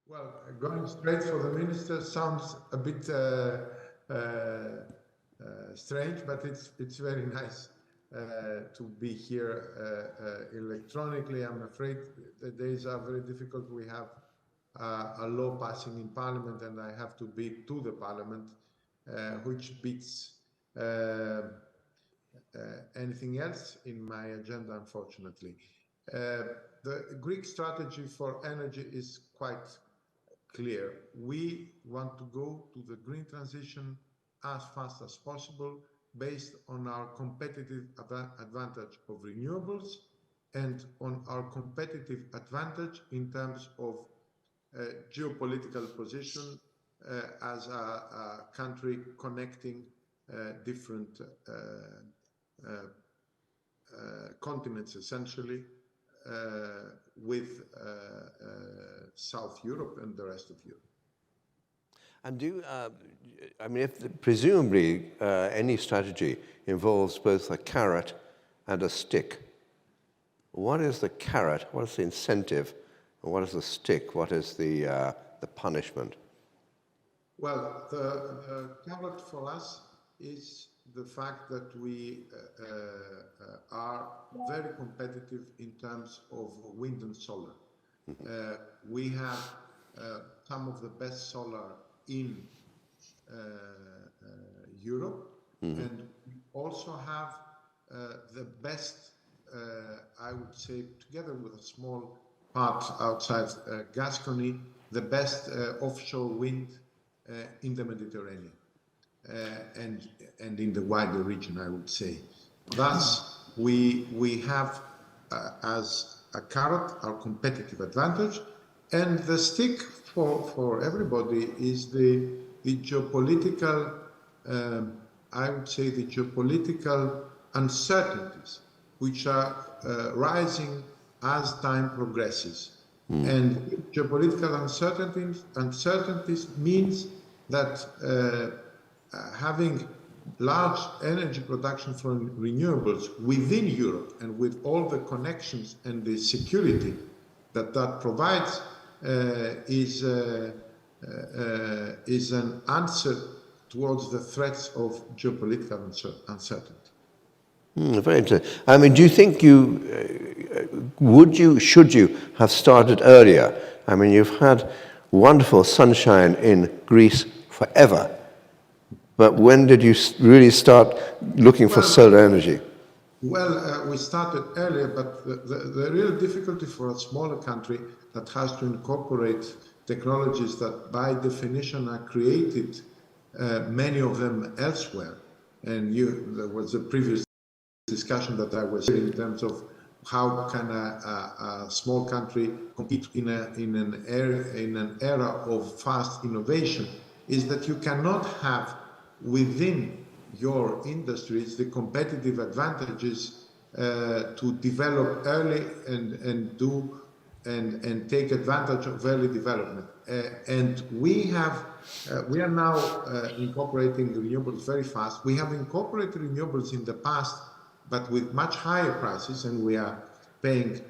Well, going straight for the minister sounds a bit strange, but it's very nice to be here electronically. I'm afraid the days are very difficult. We have a law passing in Parliament, and I have to be to the Parliament, which beats anything else in my agenda, unfortunately. The Greek strategy for energy is quite clear. We want to go to the green transition as fast as possible based on our competitive advantage of renewables and on our competitive advantage in terms of geopolitical position as a country connecting different continents, essentially, with South Europe and the rest of Europe. And I mean, presumably any strategy involves both a carrot and a stick. What is the carrot? What is the incentive? And what is the stick? What is the punishment? Well, the carrot for us is the fact that we are very competitive in terms of wind and solar. We have some of the best solar in Europe, and we also have the best, I would say, together with a small part outside Gascony, the best offshore wind in the Mediterranean. And in the wider region, I would say. Thus, we have as a carrot our competitive advantage, and the stick for everybody is the geopolitical, I would say, the geopolitical uncertainties, which are rising as time progresses. And geopolitical uncertainties means that having large energy production from renewables within Europe and with all the connections and the security that provides is an answer towards the threats of geopolitical uncertainty. Very interesting. I mean, do you think should you have started earlier? I mean, you've had wonderful sunshine in Greece forever. But when did you really start looking for solar energy? Well, we started earlier, but the real difficulty for a smaller country that has to incorporate technologies that by definition are created, many of them elsewhere. And there was a previous discussion that I was in terms of how can a small country compete in an era of fast innovation, is that you cannot have within your industries the competitive advantages to develop early and take advantage of early development. And we are now incorporating renewables very fast. We have incorporated renewables in the past, but with much higher prices, and we are paying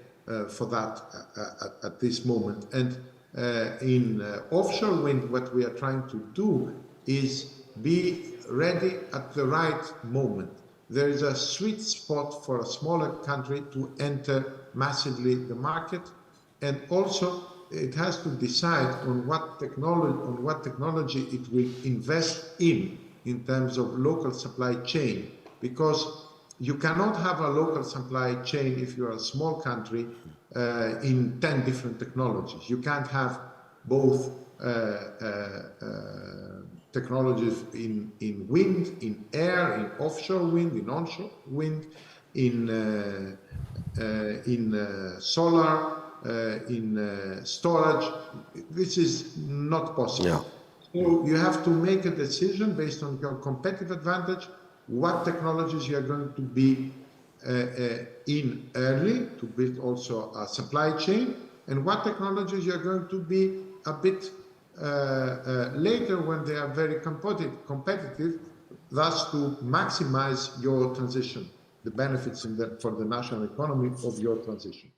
for that at this moment. And in offshore wind, what we are trying to do is be ready at the right moment. There is a sweet spot for a smaller country to enter massively the market, and also it has to decide on what technology it will invest in terms of local supply chain, because you cannot have a local supply chain if you're a small country in 10 different technologies. You can't have both technologies in wind, in air, in offshore wind, in onshore wind, in solar, in storage. This is not possible. Yeah. So you have to make a decision based on your competitive advantage, what technologies you are going to be in early to build also a supply chain, and what technologies you are going to be a bit later when they are very competitive, thus to maximize your transition, the benefits for the national economy of your transition.